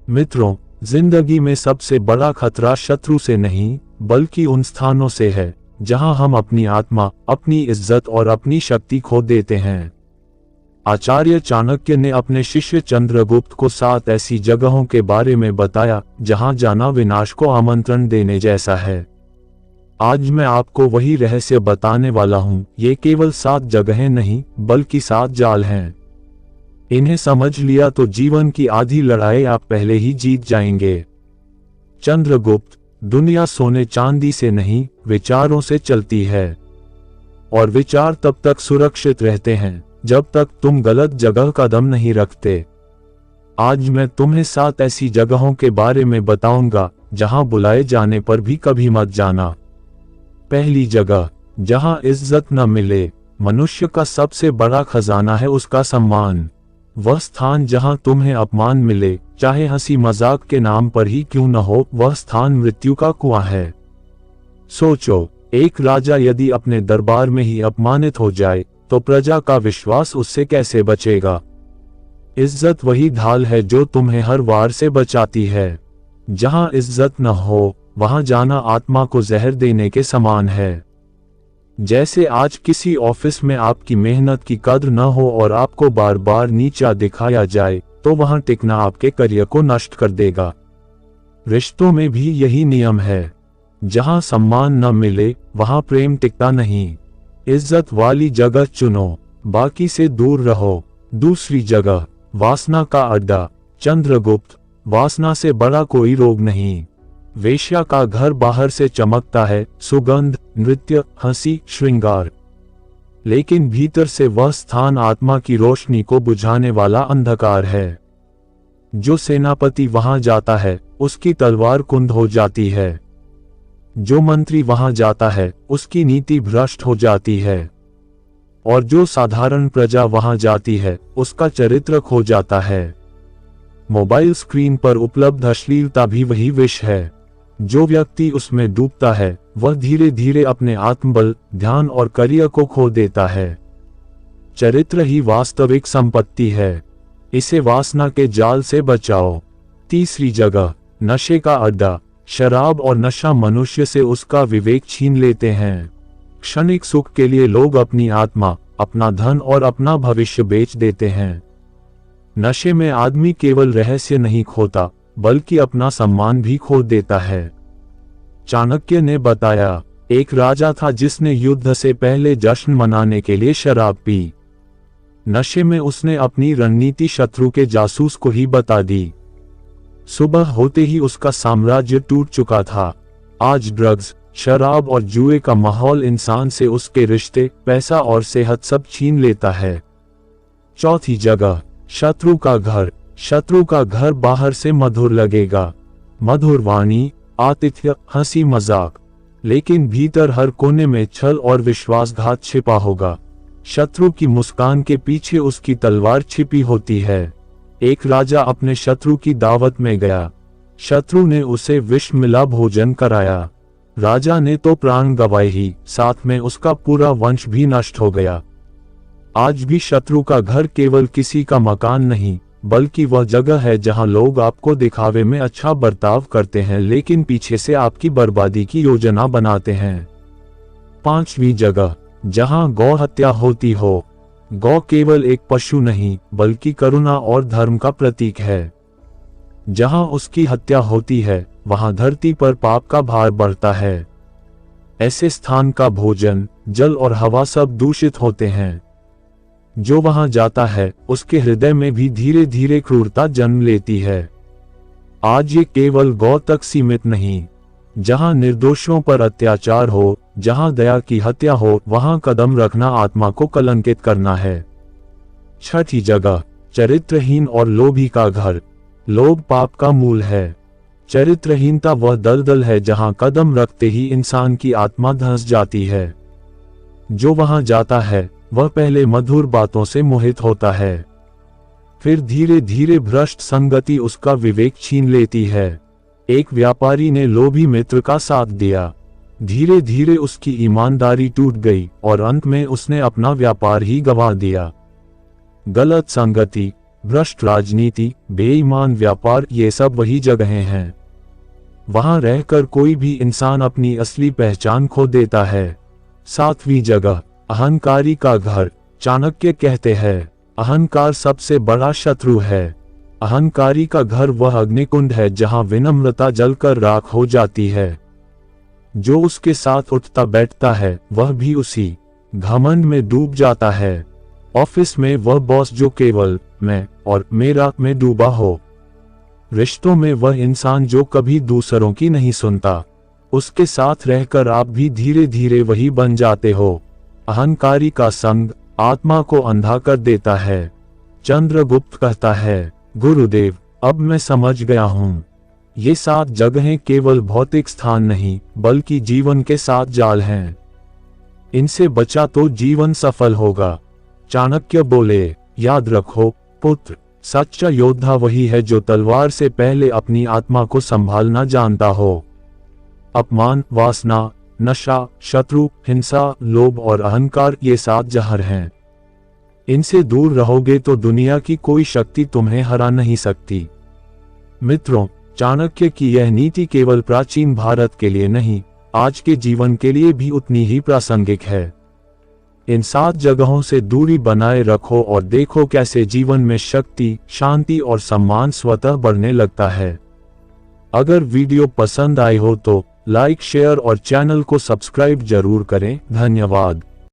मित्रों, जिंदगी में सबसे बड़ा खतरा शत्रु से नहीं बल्कि उन स्थानों से है जहां हम अपनी आत्मा, अपनी इज्जत और अपनी शक्ति खो देते हैं। आचार्य चाणक्य ने अपने शिष्य चंद्रगुप्त को 7 ऐसी जगहों के बारे में बताया जहां जाना विनाश को आमंत्रण देने जैसा है। आज मैं आपको वही रहस्य बताने वाला हूं। ये केवल 7 जगहें नहीं बल्कि 7 जाल हैं। इन्हें समझ लिया तो जीवन की आधी लड़ाई आप पहले ही जीत जाएंगे। चंद्रगुप्त, दुनिया सोने चांदी से नहीं विचारों से चलती है, और विचार तब तक सुरक्षित रहते हैं जब तक तुम गलत जगह कदम नहीं रखते। आज मैं तुम्हें 7 ऐसी जगहों के बारे में बताऊंगा जहां बुलाए जाने पर भी कभी मत जाना। पहली जगह, जहां इज्जत न मिले। मनुष्य का सबसे बड़ा खजाना है उसका सम्मान। वह स्थान जहां तुम्हें अपमान मिले, चाहे हंसी मजाक के नाम पर ही क्यों न हो, वह स्थान मृत्यु का कुआं है। सोचो, एक राजा यदि अपने दरबार में ही अपमानित हो जाए तो प्रजा का विश्वास उससे कैसे बचेगा। इज्जत वही ढाल है जो तुम्हें हर वार से बचाती है। जहां इज्जत न हो वहां जाना आत्मा को जहर देने के समान है। जैसे आज किसी ऑफिस में आपकी मेहनत की कद्र न हो और आपको बार बार नीचा दिखाया जाए तो वहां टिकना आपके करियर को नष्ट कर देगा। रिश्तों में भी यही नियम है। जहां सम्मान न मिले वहां प्रेम टिकता नहीं। इज्जत वाली जगह चुनो, बाकी से दूर रहो। दूसरी जगह, वासना का अड्डा। चंद्रगुप्त, वासना से बड़ा कोई रोग नहीं। वेश्या का घर बाहर से चमकता है, सुगंध, नृत्य, हंसी, श्रृंगार, लेकिन भीतर से वह स्थान आत्मा की रोशनी को बुझाने वाला अंधकार है। जो सेनापति वहां जाता है उसकी तलवार कुंद हो जाती है। जो मंत्री वहां जाता है उसकी नीति भ्रष्ट हो जाती है, और जो साधारण प्रजा वहां जाती है उसका चरित्र खो जाता है। मोबाइल स्क्रीन पर उपलब्ध अश्लीलता भी वही विष है। जो व्यक्ति उसमें डूबता है वह धीरे धीरे अपने आत्मबल, ध्यान और करियर को खो देता है। चरित्र ही वास्तविक संपत्ति है। इसे वासना के जाल से बचाओ। तीसरी जगह, नशे का अड्डा। शराब और नशा मनुष्य से उसका विवेक छीन लेते हैं। क्षणिक सुख के लिए लोग अपनी आत्मा, अपना धन और अपना भविष्य बेच देते हैं। नशे में आदमी केवल रहस्य नहीं खोता बल्कि अपना सम्मान भी खो देता है। चाणक्य ने बताया, एक राजा था जिसने युद्ध से पहले जश्न मनाने के लिए शराब पी। नशे में उसने अपनी रणनीति शत्रु के जासूस को ही बता दी। सुबह होते ही उसका साम्राज्य टूट चुका था। आज ड्रग्स, शराब और जुए का माहौल इंसान से उसके रिश्ते, पैसा और सेहत सब छीन लेता है। चौथी जगह, शत्रु का घर। शत्रु का घर बाहर से मधुर लगेगा, मधुर वाणी, आतिथ्य, हंसी मजाक, लेकिन भीतर हर कोने में छल और विश्वासघात छिपा होगा। शत्रु की मुस्कान के पीछे उसकी तलवार छिपी होती है। एक राजा अपने शत्रु की दावत में गया। शत्रु ने उसे विष मिला भोजन कराया। राजा ने तो प्राण गंवाए ही, साथ में उसका पूरा वंश भी नष्ट हो गया। आज भी शत्रु का घर केवल किसी का मकान नहीं बल्कि वह जगह है जहां लोग आपको दिखावे में अच्छा बर्ताव करते हैं लेकिन पीछे से आपकी बर्बादी की योजना बनाते हैं। पांचवी जगह, जहां गौ हत्या होती हो। गौ केवल एक पशु नहीं बल्कि करुणा और धर्म का प्रतीक है। जहां उसकी हत्या होती है वहां धरती पर पाप का भार बढ़ता है। ऐसे स्थान का भोजन, जल और हवा सब दूषित होते हैं। जो वहां जाता है उसके हृदय में भी धीरे धीरे क्रूरता जन्म लेती है। आज ये केवल गौ तक सीमित नहीं। जहां निर्दोषों पर अत्याचार हो, जहां दया की हत्या हो, वहां कदम रखना आत्मा को कलंकित करना है। छठी जगह, चरित्रहीन और लोभी का घर। लोभ पाप का मूल है। चरित्रहीनता वह दलदल है जहां कदम रखते ही इंसान की आत्मा धंस जाती है। जो वहां जाता है वह पहले मधुर बातों से मोहित होता है, फिर धीरे धीरे भ्रष्ट संगति उसका विवेक छीन लेती है। एक व्यापारी ने लोभी मित्र का साथ दिया। धीरे धीरे उसकी ईमानदारी टूट गई और अंत में उसने अपना व्यापार ही गंवा दिया। गलत संगति, भ्रष्ट राजनीति, बेईमान व्यापार, ये सब वही जगहें हैं। वहां रहकर कोई भी इंसान अपनी असली पहचान खो देता है। 7वीं जगह, अहंकारी का घर। चाणक्य कहते हैं, अहंकार सबसे बड़ा शत्रु है। अहंकारी का घर वह अग्निकुंड है जहां विनम्रता जलकर राख हो जाती है। जो उसके साथ उठता बैठता है वह भी उसी घमंड में डूब जाता है। ऑफिस में वह बॉस जो केवल मैं और मेरा में डूबा हो। रिश्तों में वह इंसान जो कभी दूसरों की नहीं सुनता। उसके साथ रहकर आप भी धीरे धीरे वही बन जाते हो। अहंकारी का संग आत्मा को अंधा कर देता है। चंद्रगुप्त कहता है, गुरुदेव, अब मैं समझ गया हूं। ये 7 जगहें केवल भौतिक स्थान नहीं बल्कि जीवन के 7 जाल हैं। इनसे बचा तो जीवन सफल होगा। चाणक्य बोले, याद रखो पुत्र, सच्चा योद्धा वही है जो तलवार से पहले अपनी आत्मा को संभालना जानता हो। अपमान, वासना, नशा, शत्रु, हिंसा, लोभ और अहंकार, ये 7 जहर हैं। इनसे दूर रहोगे तो दुनिया की कोई शक्ति तुम्हें हरा नहीं सकती। मित्रों, चाणक्य की यह नीति केवल प्राचीन भारत के लिए नहीं, आज के जीवन के लिए भी उतनी ही प्रासंगिक है। इन 7 जगहों से दूरी बनाए रखो और देखो कैसे जीवन में शक्ति, शांति और सम्मान स्वतः बढ़ने लगता है। अगर वीडियो पसंद आई हो तो लाइक, शेयर और चैनल को सब्सक्राइब जरूर करें। धन्यवाद।